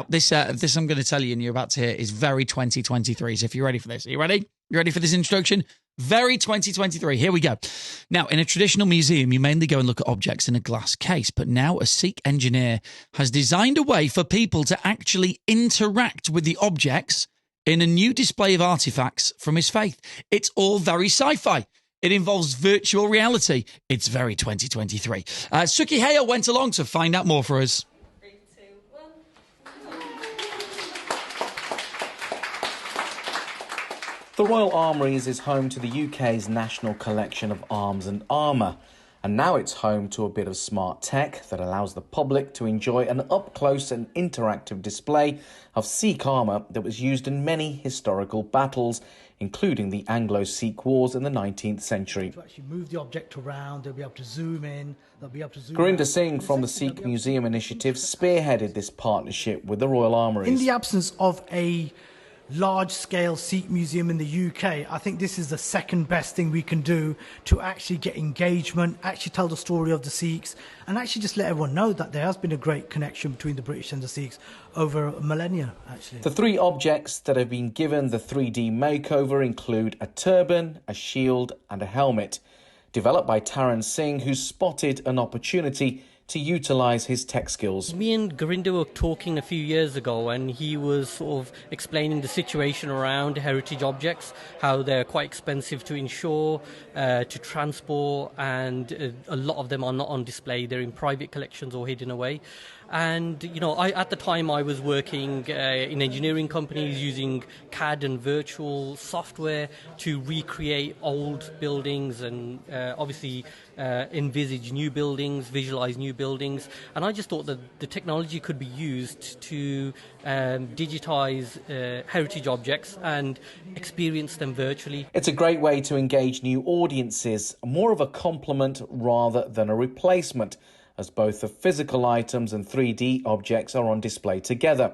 This I'm going to tell you and you're about to hear is very 2023. So if you're ready for this, are you ready? You ready for this introduction? Very 2023. Here we go. Now, in a traditional museum, you mainly go and look at objects in a glass case. But now a Sikh engineer has designed a way for people to actually interact with the objects in a new display of artifacts from his faith. It's all very sci-fi. It involves virtual reality. It's very 2023. Suki Hale went along to find out more for us. The Royal Armouries is home to the UK's national collection of arms and armour, and now it's home to a bit of smart tech that allows the public to enjoy an up-close and interactive display of Sikh armour that was used in many historical battles, including the Anglo-Sikh Wars in the 19th century. To actually move the object around, they'll be able to zoom in, they'll be able to zoom Gurinder out. Singh from the Sikh Museum Initiative spearheaded this partnership with the Royal Armouries. In the absence of a large-scale Sikh museum in the UK, I think this is the second best thing we can do to actually get engagement, actually tell the story of the Sikhs, and actually just let everyone know that there has been a great connection between the British and the Sikhs over millennia, actually. The three objects that have been given the 3D makeover include a turban, a shield and a helmet, developed by Taranjit Singh, who spotted an opportunity to utilise his tech skills. Me and Gurinder were talking a few years ago, and he was sort of explaining the situation around heritage objects, how they're quite expensive to insure, to transport, and a lot of them are not on display. They're in private collections or hidden away. And, you know, at the time I was working in engineering companies using CAD and virtual software to recreate old buildings and obviously envisage new buildings, visualize new buildings. And I just thought that the technology could be used to digitize heritage objects and experience them virtually. It's a great way to engage new audiences, more of a complement rather than a replacement, as both the physical items and 3D objects are on display together.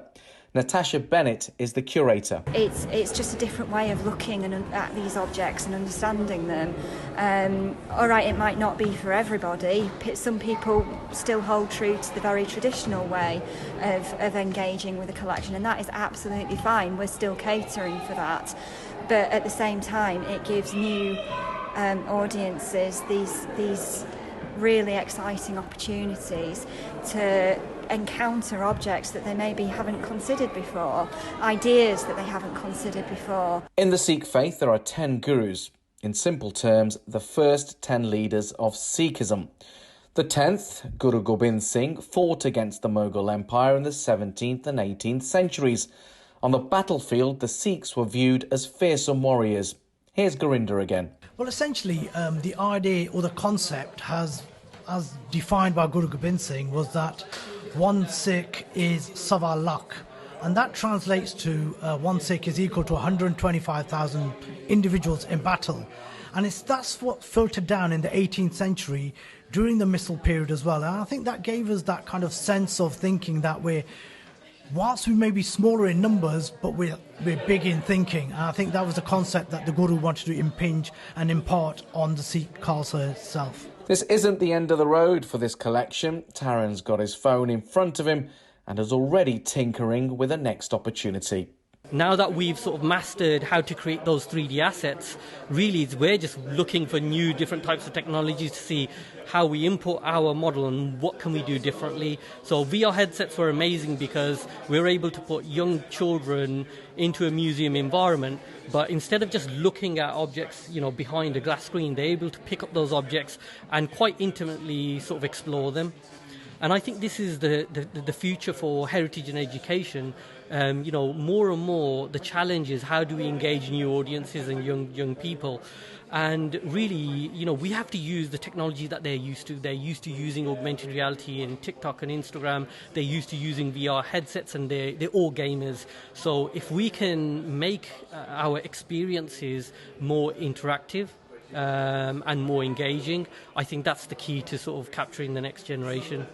Natasha Bennett is the curator. It's just a different way of looking at these objects and understanding them. All right, it might not be for everybody. Some people still hold true to the very traditional way of engaging with a collection, and that is absolutely fine. We're still catering for that. But at the same time, it gives new audiences these really exciting opportunities to encounter objects that they maybe haven't considered before, ideas that they haven't considered before. In the Sikh faith, there are 10 gurus. In simple terms, the first 10 leaders of Sikhism. The 10th, Guru Gobind Singh, fought against the Mughal Empire in the 17th and 18th centuries. On the battlefield, the Sikhs were viewed as fearsome warriors. Here's Gurinder again. Well, essentially, the idea or the concept as defined by Guru Gobind Singh was that one Sikh is Sawa Lakh, and that translates to one Sikh is equal to 125,000 individuals in battle. And that's what filtered down in the 18th century during the Misl period as well. And I think that gave us that kind of sense of thinking that whilst we may be smaller in numbers, but we're big in thinking. And I think that was the concept that the Guru wanted to impinge and impart on the Sikh Khalsa itself. This isn't the end of the road for this collection. Taran's got his phone in front of him and is already tinkering with the next opportunity. Now that we've sort of mastered how to create those 3D assets, really we're just looking for new different types of technologies to see how we import our model and what can we do differently. So VR headsets were amazing because we're able to put young children into a museum environment, but instead of just looking at objects, you know, behind a glass screen, they're able to pick up those objects and quite intimately sort of explore them. And I think this is the future for heritage and education. You know, more and more the challenge is how do we engage new audiences and young people. And really, you know, we have to use the technology that they're used to. They're used to using augmented reality in TikTok and Instagram. They're used to using VR headsets, and they're all gamers. So if we can make our experiences more interactive and more engaging, I think that's the key to sort of capturing the next generation.